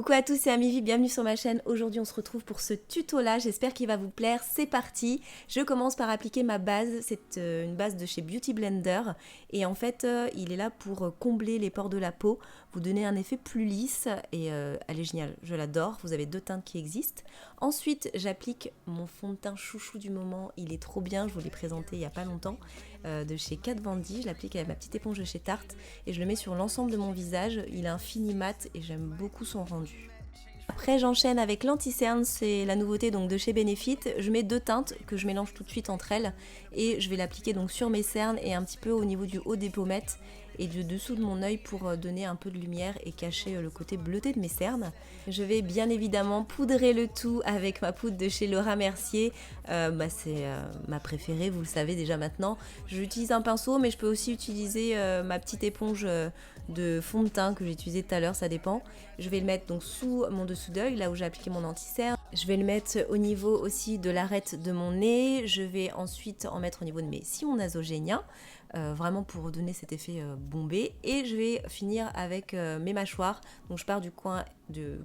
Coucou à tous, c'est Amivi, bienvenue sur ma chaîne. Aujourd'hui on se retrouve pour ce tuto là, j'espère qu'il va vous plaire, c'est parti. Je commence par appliquer ma base, c'est une base de chez Beauty Blender et en fait il est là pour combler les pores de la peau, vous donner un effet plus lisse et elle est géniale, je l'adore, vous avez deux teintes qui existent. Ensuite j'applique mon fond de teint chouchou du moment, il est trop bien, je vous l'ai présenté il n'y a pas longtemps, de chez Kat Von D, je l'applique avec ma petite éponge de chez Tarte et je le mets sur l'ensemble de mon visage, il est un fini mat et j'aime beaucoup son rendu. Après j'enchaîne avec l'anti-cerne, c'est la nouveauté donc de chez Benefit. Je mets deux teintes que je mélange tout de suite entre elles et je vais l'appliquer donc sur mes cernes et un petit peu au niveau du haut des pommettes et du dessous de mon œil pour donner un peu de lumière et cacher le côté bleuté de mes cernes. Je vais bien évidemment poudrer le tout avec ma poudre de chez Laura Mercier. C'est ma préférée, vous le savez déjà maintenant. J'utilise un pinceau mais je peux aussi utiliser ma petite éponge de fond de teint que j'ai utilisé tout à l'heure, ça dépend. Je vais le mettre donc sous mon dessous d'œil, là où j'ai appliqué mon anti-cerne. Je vais le mettre au niveau aussi de l'arête de mon nez. Je vais ensuite en mettre au niveau de mes sillons nasogéniens, vraiment pour donner cet effet bombé. Et je vais finir avec mes mâchoires. Donc je pars du coin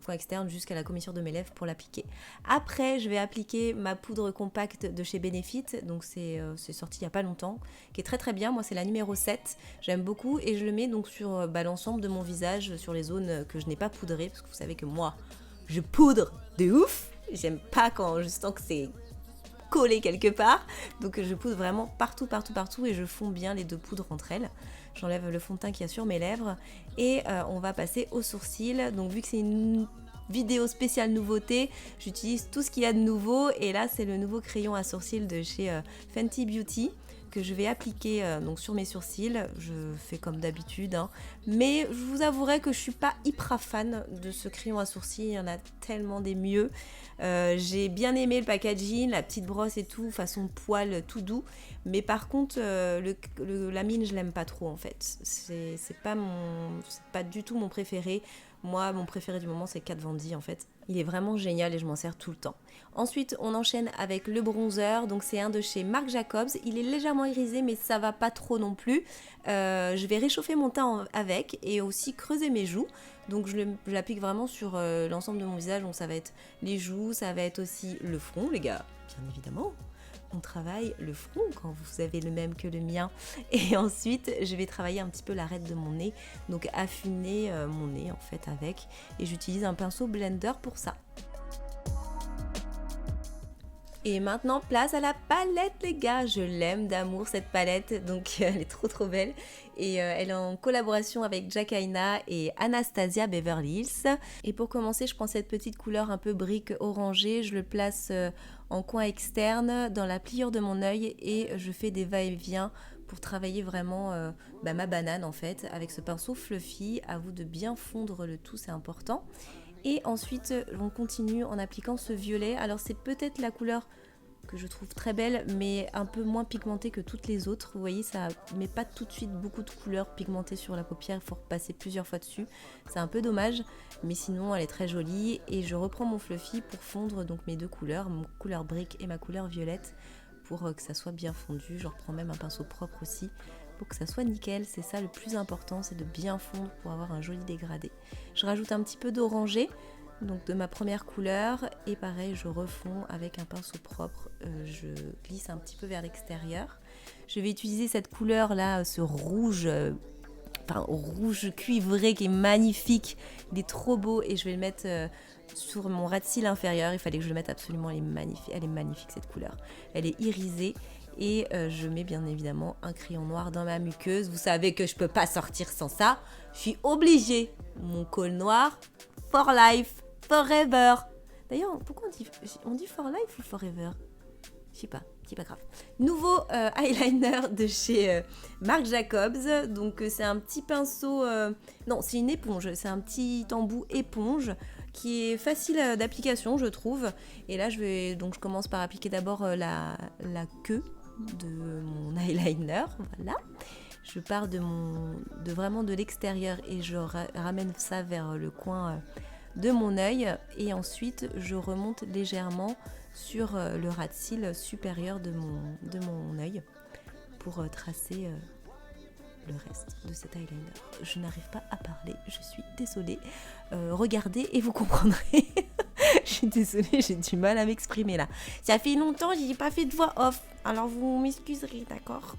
externe jusqu'à la commissure de mes lèvres pour l'appliquer. Après, je vais appliquer ma poudre compacte de chez Benefit. Donc c'est sorti il n'y a pas longtemps, qui est très très bien. Moi, c'est la numéro 7. J'aime beaucoup et je le mets donc sur l'ensemble de mon visage, sur les zones que je n'ai pas poudrées, parce que vous savez que moi, je poudre de ouf. J'aime pas quand je sens que c'est collé quelque part. Donc je poudre vraiment partout et je fonds bien les deux poudres entre elles. J'enlève le fond de teint qu'il y a sur mes lèvres et on va passer aux sourcils. Donc vu que c'est une vidéo spéciale nouveauté, j'utilise tout ce qu'il y a de nouveau et là c'est le nouveau crayon à sourcils de chez Fenty Beauty que je vais appliquer donc sur mes sourcils. Je fais comme d'habitude, hein. Mais je vous avouerai que je suis pas hyper fan de ce crayon à sourcils, il y en a tellement des mieux. J'ai bien aimé le packaging, la petite brosse et tout, façon poil tout doux, mais par contre la mine je l'aime pas trop en fait. C'est pas du tout mon préféré. Moi, mon préféré du moment, c'est Kat Von D en fait. Il est vraiment génial et je m'en sers tout le temps. Ensuite, on enchaîne avec le bronzer. Donc, c'est un de chez Marc Jacobs. Il est légèrement irisé, mais ça va pas trop non plus. Je vais réchauffer mon teint avec et aussi creuser mes joues. Donc, je l'applique vraiment sur l'ensemble de mon visage. Donc, ça va être les joues, ça va être aussi le front, les gars, bien évidemment. On travaille le front quand vous avez le même que le mien. Et ensuite, je vais travailler un petit peu l'arête de mon nez. Donc affiner mon nez en fait avec. Et j'utilise un pinceau blender pour ça. Et maintenant, place à la palette, les gars. Je l'aime d'amour, cette palette. Donc, elle est trop belle. Et elle est en collaboration avec Jack Aina et Anastasia Beverly Hills. Et pour commencer, je prends cette petite couleur un peu brique orangée. Je le place en coin externe, dans la pliure de mon œil. Et je fais des va-et-vient pour travailler vraiment ma banane, en fait. Avec ce pinceau fluffy, à vous de bien fondre le tout, c'est important. Et ensuite, on continue en appliquant ce violet. Alors, c'est peut-être la couleur que je trouve très belle, mais un peu moins pigmentée que toutes les autres. Vous voyez, ça met pas tout de suite beaucoup de couleurs pigmentées sur la paupière. Il faut repasser plusieurs fois dessus. C'est un peu dommage, mais sinon, elle est très jolie. Et je reprends mon fluffy pour fondre donc mes deux couleurs, mon couleur brique et ma couleur violette, pour que ça soit bien fondu. Je reprends même un pinceau propre aussi, pour que ça soit nickel. C'est ça le plus important, c'est de bien fondre pour avoir un joli dégradé. Je rajoute un petit peu d'orangé, donc de ma première couleur, et pareil je refonds avec un pinceau propre. Je glisse un petit peu vers l'extérieur. Je vais utiliser cette couleur là, ce rouge, rouge cuivré qui est magnifique, il est trop beau, et je vais le mettre sur mon ras de cils inférieur. Il fallait que je le mette absolument, elle est magnifique cette couleur, elle est irisée. Et je mets bien évidemment un crayon noir dans ma muqueuse. Vous savez que je peux pas sortir sans ça. Je suis obligée. Mon col noir, for life, forever. D'ailleurs, pourquoi on dit for life ou forever? Je sais pas, c'est pas grave. Nouveau eyeliner de chez Marc Jacobs. Donc c'est un petit pinceau... non, c'est une éponge. C'est un petit embout éponge qui est facile d'application, je trouve. Et là, je commence par appliquer d'abord la queue de mon eyeliner, voilà. Je pars vraiment de l'extérieur et je ramène ça vers le coin de mon œil, et ensuite je remonte légèrement sur le ras de cils supérieur de mon œil pour tracer le reste de cet eyeliner. Je n'arrive pas à parler, je suis désolée. Regardez et vous comprendrez. Je suis désolée, j'ai du mal à m'exprimer là. Ça fait longtemps, j'ai pas fait de voix off, alors vous m'excuserez, d'accord?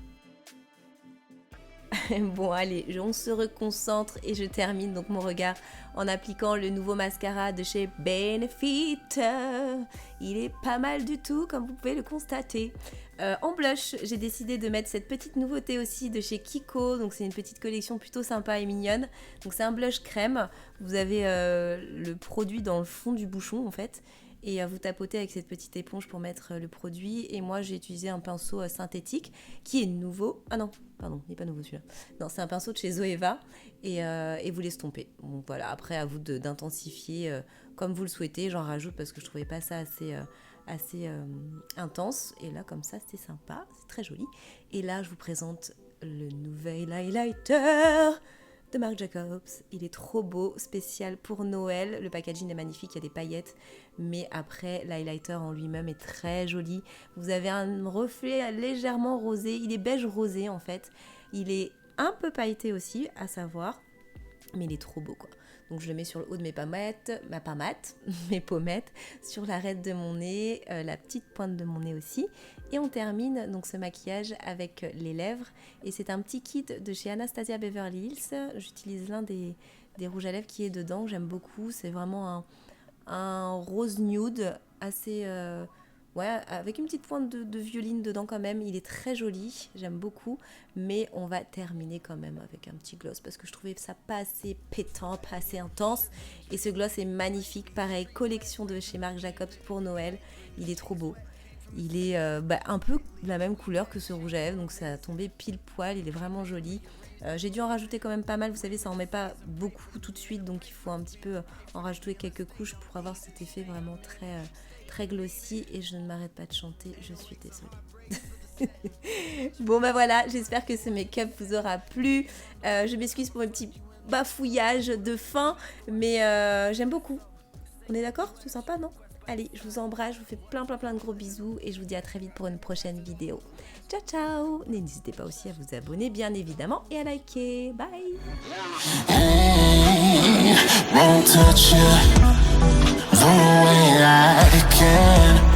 Bon allez, on se reconcentre et je termine donc mon regard en appliquant le nouveau mascara de chez Benefit. Il est pas mal du tout comme vous pouvez le constater. En blush, j'ai décidé de mettre cette petite nouveauté aussi de chez Kiko. Donc c'est une petite collection plutôt sympa et mignonne. Donc c'est un blush crème. Vous avez le produit dans le fond du bouchon en fait. Et vous tapotez avec cette petite éponge pour mettre le produit. Et moi, j'ai utilisé un pinceau synthétique qui est nouveau. Ah non, pardon, il n'est pas nouveau celui-là. Non, c'est un pinceau de chez Zoeva et vous l'estompez. Donc voilà, après, à vous d'intensifier comme vous le souhaitez. J'en rajoute parce que je ne trouvais pas ça assez intense. Et là, comme ça, c'était sympa. C'est très joli. Et là, je vous présente le nouvel highlighter de Marc Jacobs. Il est trop beau, spécial pour Noël. Le packaging est magnifique, il y a des paillettes. Mais après, l'highlighter en lui-même est très joli. Vous avez un reflet légèrement rosé. Il est beige rosé en fait. Il est un peu pailleté aussi, à savoir. Mais il est trop beau quoi. Donc je le mets sur le haut de mes mes pommettes, sur l'arête de mon nez, la petite pointe de mon nez aussi. Et on termine donc ce maquillage avec les lèvres. Et c'est un petit kit de chez Anastasia Beverly Hills. J'utilise l'un des rouges à lèvres qui est dedans, j'aime beaucoup. C'est vraiment un rose nude assez... avec une petite pointe de violine dedans quand même. Il est très joli, j'aime beaucoup. Mais on va terminer quand même avec un petit gloss parce que je trouvais ça pas assez pétant, pas assez intense. Et ce gloss est magnifique. Pareil, collection de chez Marc Jacobs pour Noël. Il est trop beau. Il est un peu de la même couleur que ce rouge à lèvres. Donc ça a tombé pile poil, il est vraiment joli. J'ai dû en rajouter quand même pas mal. Vous savez, ça en met pas beaucoup tout de suite. Donc il faut un petit peu en rajouter quelques couches pour avoir cet effet vraiment très glossy. Et je ne m'arrête pas de chanter, je suis désolée. Bon bah voilà, j'espère que ce make-up vous aura plu. Je m'excuse pour mes petits bafouillages de fin, mais j'aime beaucoup. On est d'accord? C'est sympa, non? Allez, je vous embrasse, je vous fais plein de gros bisous et je vous dis à très vite pour une prochaine vidéo. Ciao ciao! N'hésitez pas aussi à vous abonner bien évidemment et à liker. Bye! Hey, won't touch you the way I can.